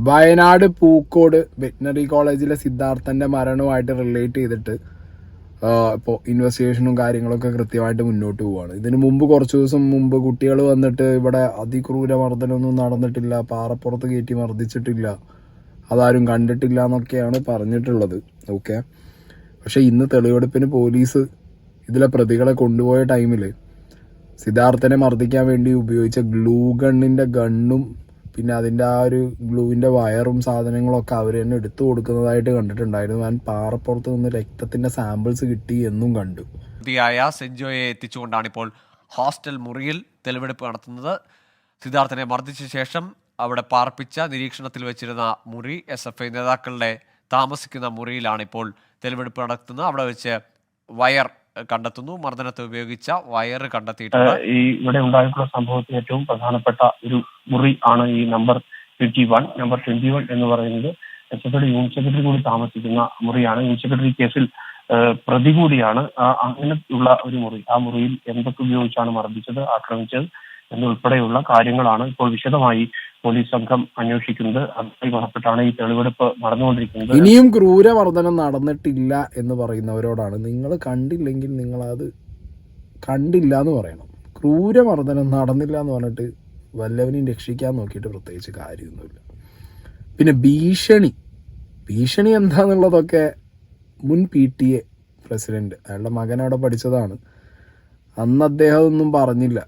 Wayanad Pookode veterinary കോളേജിലെ സിദ്ധാർത്ഥന്റെ മരണവുമായിട്ട് relate ചെയ്തിട്ട് ഇപ്പോൾ ഇൻവെസ്റ്റിഗേഷനും കാര്യങ്ങളൊക്കെ കൃത്യമായിട്ട് മുന്നോട്ട് പോവുകയാണ്. ഇതിനു മുമ്പ് കുറച്ച് ദിവസം മുമ്പ് കുട്ടികൾ വന്നിട്ട് ഇവിടെ അതിക്രൂര മർദ്ദനമൊന്നും നടന്നിട്ടില്ല, പാറപ്പുറത്ത് കയറ്റി മർദ്ദിച്ചിട്ടില്ല, അതാരും കണ്ടിട്ടില്ല എന്നൊക്കെയാണ് പറഞ്ഞിട്ടുള്ളത്. ഓക്കെ, പക്ഷെ ഇന്ന് തെളിവെടുപ്പിന് പോലീസ് ഇതിലെ പ്രതികളെ കൊണ്ടുപോയ ടൈമിൽ സിദ്ധാർത്ഥനെ മർദ്ദിക്കാൻ വേണ്ടി ഉപയോഗിച്ച ഗ്ലൂ ഗണ്ണിന്റെ ഗണ്ണും പിന്നെ അതിൻ്റെ ആ ഒരു ഗ്ലൂവിൻ്റെ വയറും സാധനങ്ങളൊക്കെ അവർ തന്നെ എടുത്തു കൊടുക്കുന്നതായിട്ട് കണ്ടിട്ടുണ്ടായിരുന്നു. ഞാൻ പാറപ്പുറത്ത് നിന്ന് രക്തത്തിൻ്റെ സാമ്പിൾസ് കിട്ടി എന്നും കണ്ടു. പ്രതിയായ സെൻജോയെ എത്തിച്ചുകൊണ്ടാണ് ഇപ്പോൾ ഹോസ്റ്റൽ മുറിയിൽ തെളിവെടുപ്പ് നടത്തുന്നത്. സിദ്ധാർത്ഥനെ മർദ്ദിച്ച ശേഷം അവിടെ പാർപ്പിച്ച നിരീക്ഷണത്തിൽ വെച്ചിരുന്ന മുറി SFI നേതാക്കളുടെ താമസിക്കുന്ന മുറിയിലാണ് ഇപ്പോൾ തെളിവെടുപ്പ് നടത്തുന്നത്. അവിടെ വെച്ച് വയർ കണ്ടെത്തുന്നു. മർദ്ദനത്തെ ഉപയോഗിച്ച വയർ കണ്ടെത്തിയിട്ടുണ്ട്. ഈ ഇവിടെ ഉണ്ടായിട്ടുള്ള സംഭവത്തിൽ ഏറ്റവും പ്രധാനപ്പെട്ട ഒരു മുറി ആണ് ഈ നമ്പർ 21. നമ്പർ 21 എന്ന് പറയുന്നത് SFIയുടെ യൂണിറ്റ് സെക്രട്ടറി കൂടി താമസിക്കുന്ന മുറിയാണ്. യൂണിറ്റ് സെക്രട്ടറി കേസിൽ പ്രതി കൂടിയാണ്. അങ്ങനെയുള്ള ഒരു മുറി, ആ മുറിയിൽ എന്തൊക്കെ ഉപയോഗിച്ചാണ് മർദ്ദിച്ചത്, ആക്രമിച്ചത് എന്നുൾപ്പെടെയുള്ള കാര്യങ്ങളാണ് ഇപ്പോൾ വിശദമായി പോലീസ് സംഘം അന്വേഷിക്കുന്നത്. അതുമായി ബന്ധപ്പെട്ടാണ് ഈ തെളിവെടുപ്പ് നടന്നുകൊണ്ടിരിക്കുന്നത്. ഇനിയും ക്രൂരമർദ്ദനം നടന്നിട്ടില്ല എന്ന് പറയുന്നവരോടാണ്, നിങ്ങൾ കണ്ടില്ലെങ്കിൽ നിങ്ങളത് കണ്ടില്ല എന്ന് പറയണം. ക്രൂരമർദ്ദനം നടന്നില്ല എന്ന് പറഞ്ഞിട്ട് വല്ലവനെയും രക്ഷിക്കാൻ നോക്കിയിട്ട് പ്രത്യേകിച്ച് കാര്യമൊന്നുമില്ല. പിന്നെ ഭീഷണി എന്താണെന്നുള്ളതൊക്കെ മുൻ PTA പ്രസിഡന്റ്, അയാളുടെ മകൻ അവിടെ പഠിച്ചതാണ്. അന്ന് അദ്ദേഹം ഒന്നും പറഞ്ഞില്ല,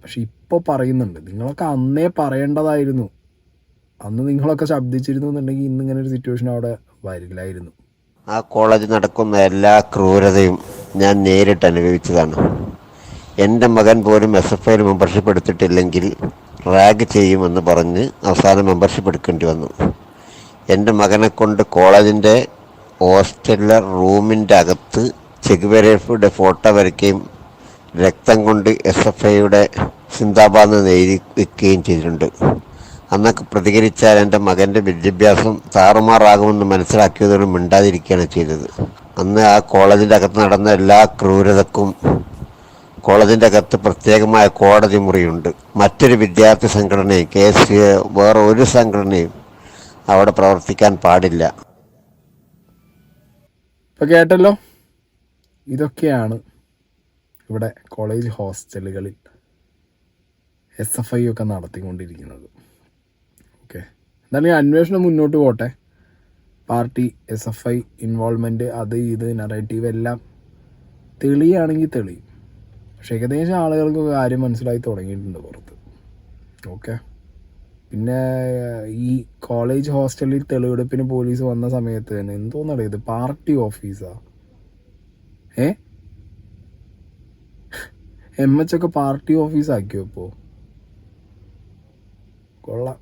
പക്ഷെ ഇപ്പോൾ പറയുന്നുണ്ട്. നിങ്ങളൊക്കെ അന്നേ പറയേണ്ടതായിരുന്നു. അന്ന് നിങ്ങളൊക്കെ ശബ്ദിച്ചിരുന്നു എന്നുണ്ടെങ്കിൽ ഇന്ന് ഇങ്ങനെ ഒരു സിറ്റുവേഷൻ അവിടെ വരില്ലായിരുന്നു. ആ കോളേജിൽ നടക്കുന്ന എല്ലാ ക്രൂരതയും ഞാൻ നേരിട്ട് അനുഭവിച്ചതാണ്. എൻ്റെ മകൻ പോലും SFIയിൽ മെമ്പർഷിപ്പ് എടുത്തിട്ടില്ലെങ്കിൽ റാഗ് ചെയ്യുമെന്ന് പറഞ്ഞ് അവസാനം മെമ്പർഷിപ്പ് എടുക്കേണ്ടി വന്നു. എൻ്റെ മകനെ കൊണ്ട് കോളേജിൻ്റെ ഹോസ്റ്റലിലെ റൂമിൻ്റെ അകത്ത് ചെഗുവേരയുടെ ഫോട്ടോ വരയ്ക്കുകയും രക്തം കൊണ്ട് SFIയുടെ സിന്ദാബാദ് എഴുതി വയ്ക്കുകയും ചെയ്തിട്ടുണ്ട്. അന്നൊക്കെ പ്രതികരിച്ചാൽ എൻ്റെ മകൻ്റെ വിദ്യാഭ്യാസം താറുമാറാകുമെന്ന് മനസ്സിലാക്കിയതോടെ മിണ്ടാതിരിക്കുകയാണ് ചെയ്തത്. അന്ന് ആ കോളേജിൻ്റെ അകത്ത് നടന്ന എല്ലാ ക്രൂരതക്കും കോളേജിൻ്റെ അകത്ത് പ്രത്യേകമായ കോടതി മുറിയുണ്ട്. മറ്റൊരു വിദ്യാർത്ഥി സംഘടനയും വേറെ ഒരു സംഘടനയും അവിടെ പ്രവർത്തിക്കാൻ പാടില്ല. ഇപ്പം കേട്ടല്ലോ, ഇതൊക്കെയാണ് ഇവിടെ കോളേജ് ഹോസ്റ്റലുകളിൽ SFI ഒക്കെ നടത്തിക്കൊണ്ടിരിക്കുന്നത്. ഓക്കെ, എന്നാലും അന്വേഷണം മുന്നോട്ട് പോട്ടെ. പാർട്ടി SFI ഇൻവോൾവ്മെൻറ്റ് അത് ഇത് നറേറ്റീവ് എല്ലാം തെളിയാണെങ്കിൽ തെളിയും. പക്ഷേ ഏകദേശം ആളുകൾക്കൊക്കെ കാര്യം മനസ്സിലായി തുടങ്ങിയിട്ടുണ്ട് പുറത്ത്. ഓക്കെ, പിന്നെ ഈ കോളേജ് ഹോസ്റ്റലിൽ തെളിവെടുപ്പിന് പോലീസ് വന്ന സമയത്ത് തന്നെ എന്തോന്നറിയാം, ഇത് പാർട്ടി ഓഫീസാ? MH ഒക്കെ പാർട്ടി ഓഫീസാക്കിയോ ഇപ്പോൾ? കൊള്ളാം.